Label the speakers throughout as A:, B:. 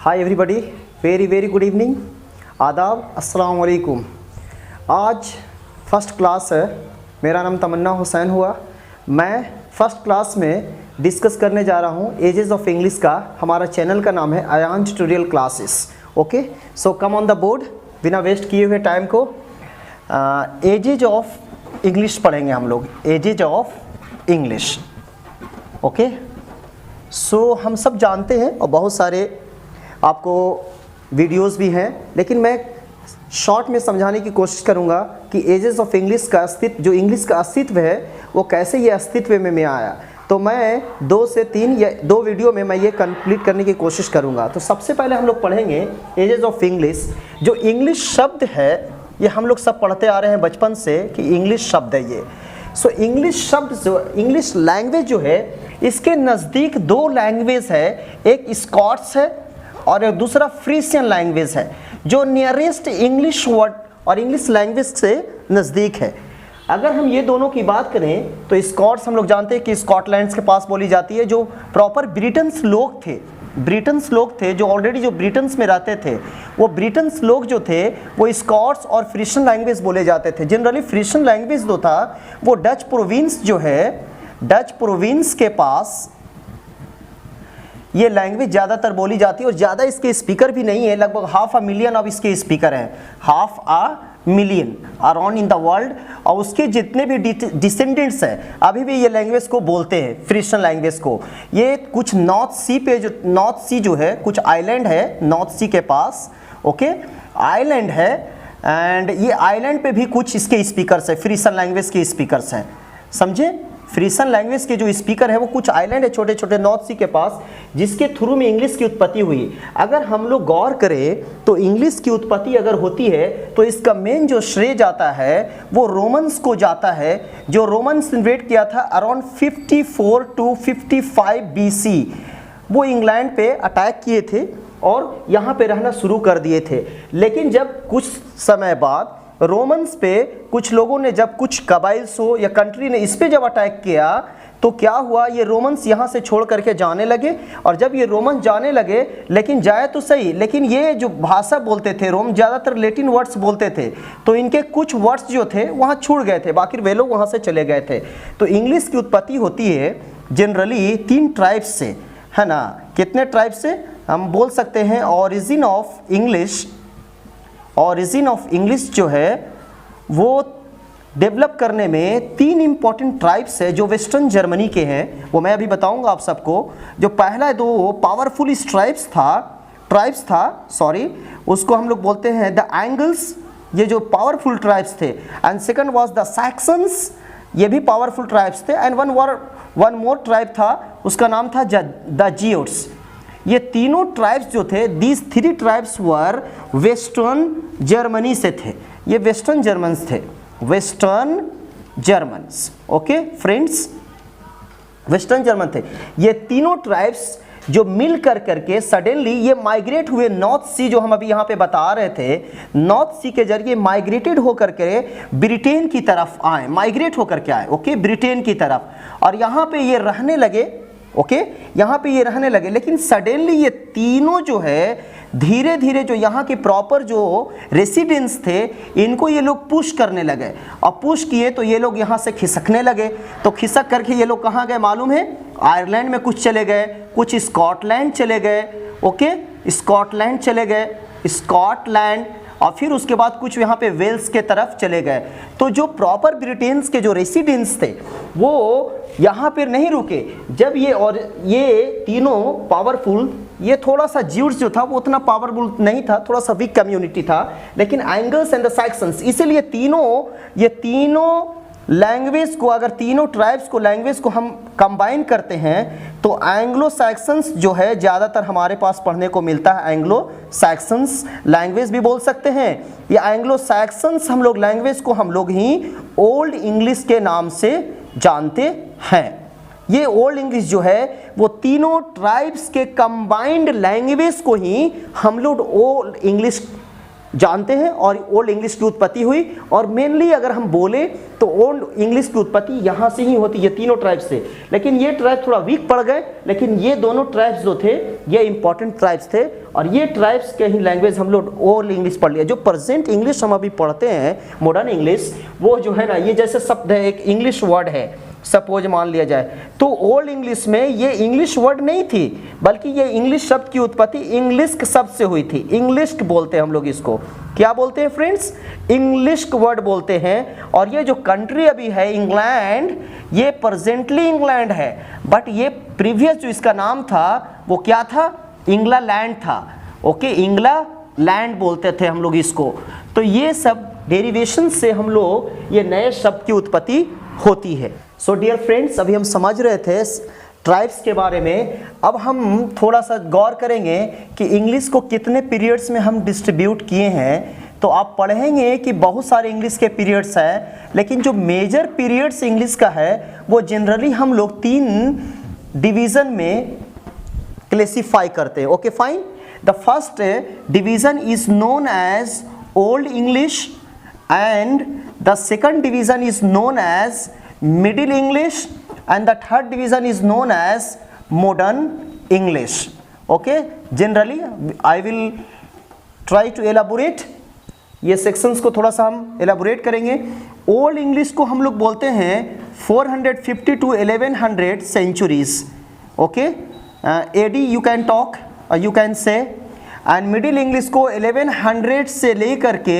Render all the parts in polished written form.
A: Hi everybody, very good evening, आदाब, अस्सलाम वालेकुम। आज फर्स्ट क्लास है। मेरा नाम तमन्ना हुसैन हुआ। मैं फर्स्ट क्लास में डिस्कस करने जा रहा हूँ एजेस ऑफ इंग्लिश का। हमारा चैनल का नाम है Ayaan tutorial classes. Okay, so come on the board. बिना वेस्ट किए हुए टाइम को एजेज ऑफ इंग्लिश पढ़ेंगे हम लोग। Edges of English. ओके, सो हम सब जानते हैं और बहुत सारे आपको वीडियोस भी हैं, लेकिन मैं शॉर्ट में समझाने की कोशिश करूंगा कि एजेस ऑफ इंग्लिश का अस्तित्व, जो इंग्लिश का अस्तित्व है वो कैसे ये अस्तित्व में आया। तो मैं 2 से 3 या 2 वीडियो में मैं ये कंप्लीट करने की कोशिश करूंगा। तो सबसे पहले हम लोग पढ़ेंगे एजेस ऑफ इंग्लिश। जो इंग्लिश शब्द है ये हम लोग सब पढ़ते आ रहे हैं बचपन से कि इंग्लिश शब्द है ये। सो इंग्लिश शब्द, जो इंग्लिश लैंग्वेज जो है, इसके नज़दीक 2 लैंग्वेज है। एक स्कॉट्स है और दूसरा फ्रीसियन लैंग्वेज है, जो नियरेस्ट इंग्लिश वर्ड और इंग्लिश लैंग्वेज से नज़दीक है। अगर हम ये दोनों की बात करें तो स्कॉट्स हम लोग जानते हैं कि स्कॉटलैंड के पास बोली जाती है। जो प्रॉपर ब्रिटन्स लोग थे, ब्रिटन्स लोग थे जो ऑलरेडी जो ब्रिटन्स में रहते थे, वो ब्रिटन्स लोग जो थे वो स्कॉट्स और फ्रीशियन लैंग्वेज बोले जाते थे। जनरली फ्रीशियन लैंग्वेज जो था वो डच प्रोविंस जो है, डच प्रोविंस के पास ये लैंग्वेज ज़्यादातर बोली जाती है और ज़्यादा इसके स्पीकर भी नहीं है। लगभग 500 मिलियन अब इसके स्पीकर हैं, 500 million around in the world. और उसके जितने भी डिसेंडेंट्स हैं अभी भी ये लैंग्वेज को बोलते हैं, फ्रीशियन लैंग्वेज को। ये कुछ नॉर्थ सी पे, जो नॉर्थ सी जो है, कुछ आइलैंड है नॉर्थ सी के पास। ओके, आइलैंड है एंड ये आइलैंड पे भी कुछ इसके स्पीकर्स हैं, फ्रीशियन लैंग्वेज के स्पीकर्स हैं। समझे? फ्रीशियन लैंग्वेज के जो स्पीकर है वो कुछ आइलैंड है छोटे छोटे नॉर्थ सी के पास, जिसके थ्रू में इंग्लिश की उत्पत्ति हुई। अगर हम लोग गौर करें तो इंग्लिश की उत्पत्ति अगर होती है तो इसका मेन जो श्रेय जाता है वो रोमन्स को जाता है। जो रोमन्स इन्वेट किया था अराउंड 54 to 55 BC, वो इंग्लैंड पे अटैक किए थे और यहाँ पे रहना शुरू कर दिए थे। लेकिन जब कुछ समय बाद रोमन्स पे कुछ लोगों ने, जब कुछ कबाइल्स हो या कंट्री ने इस पे जब अटैक किया तो क्या हुआ, ये रोमन्स यहाँ से छोड़ करके जाने लगे। और जब ये रोमन जाने लगे, लेकिन जाए तो सही, लेकिन ये जो भाषा बोलते थे रोम, ज़्यादातर लैटिन वर्ड्स बोलते थे, तो इनके कुछ वर्ड्स जो थे वहाँ छूट गए थे, बाकी वे लोग वहाँ से चले गए थे। तो इंग्लिश की उत्पत्ति होती है जनरली 3 ट्राइब्स से, है ना। कितने ट्राइब से हम बोल सकते हैं? Origin of English, origin of English जो है वो डेवलप करने में 3 इंपॉर्टेंट ट्राइब्स है जो वेस्टर्न जर्मनी के हैं। वो मैं अभी बताऊंगा आप सबको। जो पहला 2 पावरफुल ट्राइब्स था, उसको हम लोग बोलते हैं द एंगल्स, ये जो पावरफुल ट्राइब्स थे। And second was the Saxons, ये भी पावरफुल ट्राइब्स थे। एंड वन मोर ट्राइब था, उसका नाम था द जियोट्स। ये तीनों ट्राइब्स जो थे, these 3 tribes were western Germany से थे। ये वेस्टर्न जर्मन्स थे, western Germans. Okay friends, western German थे। ये तीनों ट्राइब्स जो मिल करके सडनली ये माइग्रेट हुए नॉर्थ सी, जो हम अभी यहाँ पे बता रहे थे, नॉर्थ सी के जरिए माइग्रेटेड होकर के ब्रिटेन की तरफ आए, माइग्रेट होकर के आए। ओके, ब्रिटेन की तरफ, और यहाँ पे ये रहने लगे। ओके, यहाँ पे ये रहने लगे। लेकिन सडनली ये तीनों जो है धीरे धीरे जो यहाँ के प्रॉपर जो रेसिडेंट्स थे, इनको ये लोग पुश करने लगे। और पुश किए तो ये लोग यहाँ से खिसकने लगे। तो खिसक करके ये लोग कहाँ गए मालूम है? आयरलैंड में कुछ चले गए, कुछ स्कॉटलैंड चले गए। ओके, स्कॉटलैंड चले गए, स्कॉटलैंड, और फिर उसके बाद कुछ यहाँ पे वेल्स के तरफ चले गए। तो जो प्रॉपर ब्रिटेन्स के जो रेसिडेंट्स थे वो यहाँ पर नहीं रुके। जब ये तीनों पावरफुल, ये थोड़ा सा ज्यूड्स जो था वो उतना पावरफुल नहीं था, थोड़ा सा वीक कम्युनिटी था, लेकिन एंगल्स एंड द सैक्सन्स, इसीलिए ये तीनों लैंग्वेज को, अगर तीनों ट्राइब्स को, लैंग्वेज को हम कंबाइन करते हैं तो एंग्लो सैक्सन्स जो है ज़्यादातर हमारे पास पढ़ने को मिलता है। एंग्लो सैक्सन्स लैंग्वेज भी बोल सकते हैं। ये एंग्लो सैक्सन्स हम लोग लैंग्वेज को हम लोग ही ओल्ड इंग्लिश के नाम से जानते हैं। ये ओल्ड इंग्लिश जो है वो तीनों ट्राइब्स के कंबाइंड लैंग्वेज को ही हम लोग ओल्ड इंग्लिश जानते हैं और ओल्ड इंग्लिश की उत्पत्ति हुई। और मेनली अगर हम बोले तो ओल्ड इंग्लिश की उत्पत्ति यहाँ से ही होती है, तीनों ट्राइब्स से। लेकिन ये ट्राइब थोड़ा वीक पड़ गए, लेकिन ये दोनों ट्राइब्स जो थे ये इंपॉर्टेंट ट्राइब्स थे, और ये ट्राइब्स के ही लैंग्वेज हम लोग ओल्ड इंग्लिश पढ़ लिया। जो प्रेजेंट इंग्लिश हम अभी पढ़ते हैं, मॉडर्न इंग्लिश, वो जो है ना, ये जैसे शब्द है, एक इंग्लिश वर्ड है, सपोज मान लिया जाए, तो ओल्ड इंग्लिश में ये इंग्लिश वर्ड नहीं थी, बल्कि ये इंग्लिश शब्द की उत्पत्ति इंग्लिश शब्द से हुई थी। इंग्लिश बोलते हैं हम लोग इसको, क्या बोलते हैं फ्रेंड्स? इंग्लिश वर्ड बोलते हैं। और ये जो कंट्री अभी है इंग्लैंड, ये प्रेजेंटली इंग्लैंड है, बट ये प्रीवियस जो इसका नाम था वो क्या था? इंग्ला लैंड था। ओके, इंग्ला लैंड बोलते थे हम लोग इसको। तो ये सब डेरिवेशन से हम लोग ये नए शब्द की उत्पत्ति होती है। सो डियर फ्रेंड्स, अभी हम समझ रहे थे ट्राइब्स के बारे में। अब हम थोड़ा सा गौर करेंगे कि इंग्लिश को कितने पीरियड्स में हम डिस्ट्रीब्यूट किए हैं। तो आप पढ़ेंगे कि बहुत सारे इंग्लिश के पीरियड्स हैं, लेकिन जो मेजर पीरियड्स इंग्लिश का है वो जनरली हम लोग 3 डिवीज़न में क्लासीफाई करते हैं। Okay fine. The first division is known as Old English, and the second division is known as middle English, and the third division is known as modern English. Okay, generally I will try to elaborate, ये sections को थोड़ा सा हम elaborate करेंगे। old English को हम लोग बोलते हैं 450 to 1100 centuries. Okay, AD you can talk, you can say, and middle English को 1100 से लेकर के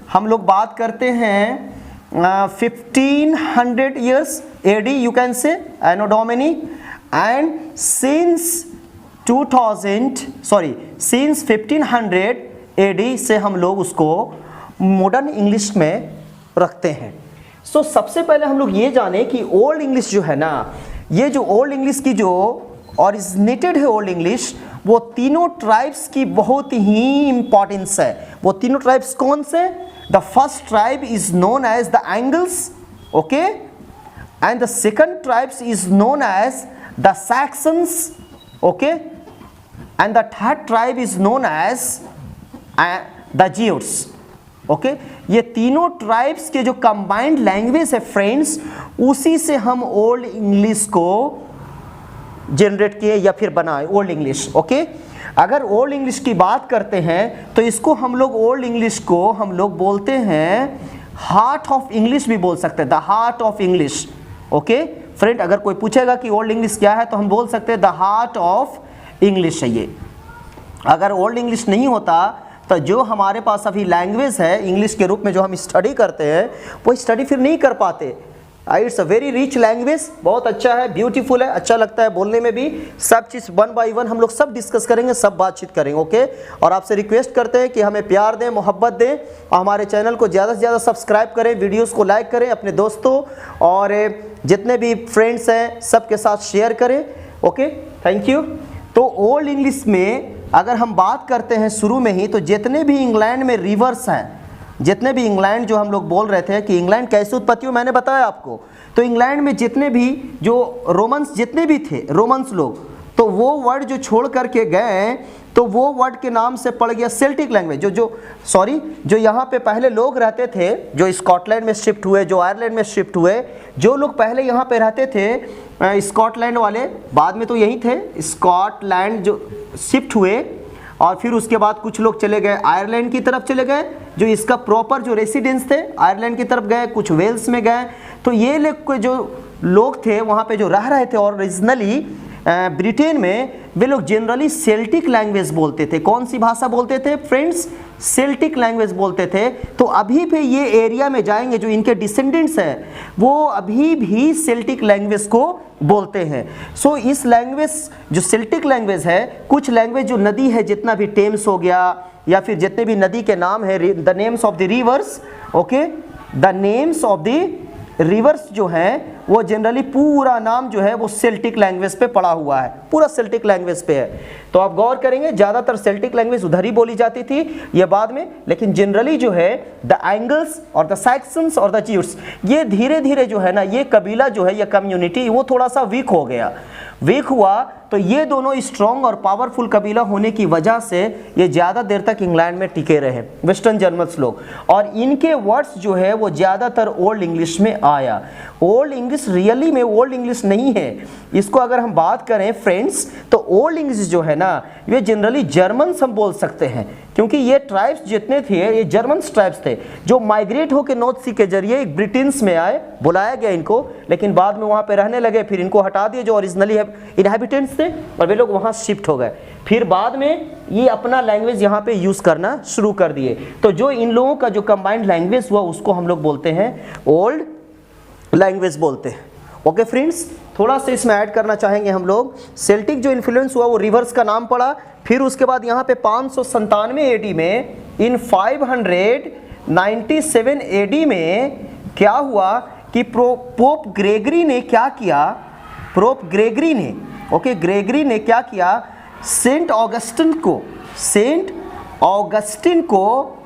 A: हम लोग बात करते हैं 1500 years AD you can say, Anno Domini, and since 1500 AD से हम लोग उसको मॉडर्न इंग्लिश में रखते हैं। सो सबसे पहले हम लोग ये जाने कि ओल्ड इंग्लिश जो है ना, ये जो ओल्ड इंग्लिश की जो ऑरिजिनेटेड है ओल्ड इंग्लिश, वो तीनों ट्राइब्स की बहुत ही इंपॉर्टेंस है। वो तीनों ट्राइब्स कौन से? The first tribe is known as the Angles, okay, and the second tribes is known as the Saxons, okay, and the third tribe is known as the Jutes, okay। ये तीनों tribes के जो combined language है friends, उसी से हम old English को generate किए या फिर बनाए ओल्ड इंग्लिश। ओके, अगर ओल्ड इंग्लिश की बात करते हैं तो इसको हम लोग ओल्ड इंग्लिश को हम लोग बोलते हैं हार्ट ऑफ इंग्लिश भी बोल सकते हैं, the heart of English. Okay friend, अगर कोई पूछेगा कि ओल्ड इंग्लिश क्या है तो हम बोल सकते हैं द हार्ट ऑफ इंग्लिश है ये। अगर ओल्ड इंग्लिश नहीं होता तो जो हमारे पास अभी लैंग्वेज है इंग्लिश के रूप में जो हम स्टडी करते हैं, वो स्टडी फिर नहीं कर पाते। It's a very rich language, बहुत अच्छा है, ब्यूटीफुल है, अच्छा लगता है बोलने में भी। सब चीज़ 1 बाय 1 हम लोग सब डिस्कस करेंगे, सब बातचीत करेंगे। ओके, और आपसे रिक्वेस्ट करते हैं कि हमें प्यार दें, मोहब्बत दें, और हमारे चैनल को ज़्यादा से ज़्यादा सब्सक्राइब करें, वीडियोस को लाइक करें, अपने दोस्तों और जितने भी फ्रेंड्स हैं सबके साथ शेयर करें। Okay, thank you. तो ओल्ड इंग्लिश में अगर हम बात करते हैं शुरू में ही, तो जितने भी इंग्लैंड में रिवर्स हैं, जितने भी इंग्लैंड जो हम लोग बोल रहे थे कि इंग्लैंड कैसे उत्पत्ति हुई, मैंने बताया आपको। तो इंग्लैंड में जितने भी जो रोमन्स जितने भी थे, रोमन्स लोग, तो वो वर्ड जो छोड़ करके गए, तो वो वर्ड के नाम से पड़ गया सेल्टिक लैंग्वेज। जो यहाँ पे पहले लोग रहते थे, जो स्कॉटलैंड में शिफ्ट हुए, जो आयरलैंड में शिफ्ट हुए, जो लोग पहले यहाँ पे रहते थे स्कॉटलैंड वाले, बाद में तो यही थे, स्कॉटलैंड जो शिफ्ट हुए, और फिर उसके बाद कुछ लोग चले गए आयरलैंड की तरफ चले गए, जो इसका प्रॉपर जो रेसिडेंस थे आयरलैंड की तरफ गए, कुछ वेल्स में गए। तो ये लोग जो लोग थे वहाँ पे जो रह रहे थे ओरिजिनली ब्रिटेन में, वे लोग जनरली सेल्टिक लैंग्वेज बोलते थे। कौन सी भाषा बोलते थे फ्रेंड्स? सेल्टिक लैंग्वेज बोलते थे। तो अभी भी ये एरिया में जाएंगे, जो इनके डिसेंडेंट्स हैं वो अभी भी सेल्टिक लैंग्वेज को बोलते हैं। सो इस लैंग्वेज जो सेल्टिक लैंग्वेज है, कुछ लैंग्वेज जो नदी है, जितना भी टेम्स हो गया या फिर जितने भी नदी के नाम है, the names of the reverse, okay, the names of the reverse जो हैं वो जनरली पूरा नाम जो है वो सेल्टिक लैंग्वेज पे पड़ा हुआ है, पूरा सेल्टिक लैंग्वेज पे है। तो आप गौर करेंगे ज़्यादातर सेल्टिक लैंग्वेज उधर ही बोली जाती थी, ये बाद में, लेकिन जनरली जो है द एंगल्स और द सैक्सन्स और द ज्यूट्स, ये धीरे धीरे जो है ना, ये कबीला जो है, ये कम्युनिटी वो थोड़ा सा वीक हो गया, वीक हुआ। तो ये दोनों स्ट्रॉन्ग और पावरफुल कबीला होने की वजह से ये ज़्यादा देर तक इंग्लैंड में टिके रहे, वेस्टर्न जर्मन्स लोग, और इनके वर्ड्स जो है वो ज़्यादातर ओल्ड इंग्लिश में आया। ओल्ड इंग्लिश रियली में ओल्ड इंग्लिश नहीं है, इसको अगर हम बात करें फ्रेंड्स, तो ओल्ड इंग्लिश जो है ना, ये जनरली जर्मन्स हम बोल सकते हैं, क्योंकि ये ट्राइब्स जितने थे ये जर्मन ट्राइब्स थे जो माइग्रेट होकर नॉर्थ सी के जरिए ब्रिटेन्स में आए, बुलाया गया इनको, लेकिन बाद में वहाँ पे रहने लगे, फिर इनको हटा दिए जो ओरिजिनली इनहैबिटेंट्स थे, और वे लोग वहाँ शिफ्ट हो गए। फिर बाद में ये अपना लैंग्वेज यहाँ पे यूज़ करना शुरू कर दिए। तो जो इन लोगों का जो कंबाइंड लैंग्वेज हुआ उसको हम लोग बोलते हैं ओल्ड लैंग्वेज बोलते हैं। ओके फ्रेंड्स, थोड़ा सा इसमें ऐड करना चाहेंगे हम लोग, सेल्टिक जो इन्फ्लुएंस हुआ वो रिवर्स का नाम पड़ा। फिर उसके बाद यहाँ पे 597 एडी में, इन 597 एडी में क्या हुआ कि पोप ग्रेगरी ने क्या किया, पोप ग्रेगरी ने, ओके, ग्रेगरी ने क्या किया, सेंट ऑगस्टिन को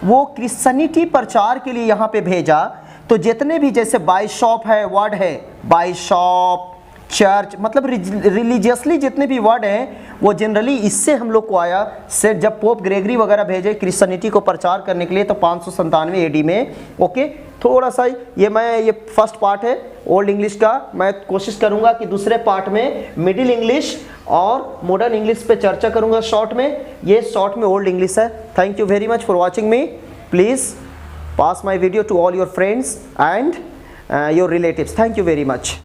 A: वो क्रिश्चियनिटी प्रचार के लिए यहाँ पे भेजा। तो जितने भी जैसे बाइशॉप है, वर्ड है बाइशॉप, चर्च, मतलब रिलीजियसली जितने भी वर्ड हैं वो जनरली इससे हम लोग को आया। से जब पोप ग्रेगरी वगैरह भेजे क्रिश्चियनिटी को प्रचार करने के लिए, तो 597 एडी में। ओके, थोड़ा सा ये फर्स्ट पार्ट है ओल्ड इंग्लिश का। मैं कोशिश करूंगा कि दूसरे पार्ट में मिडिल इंग्लिश और मॉडर्न इंग्लिश पे चर्चा करूंगा शॉर्ट में। ये शॉर्ट में ओल्ड इंग्लिश है। Thank you very much for watching me. Please pass my video to all your friends and your relatives. Thank you very much.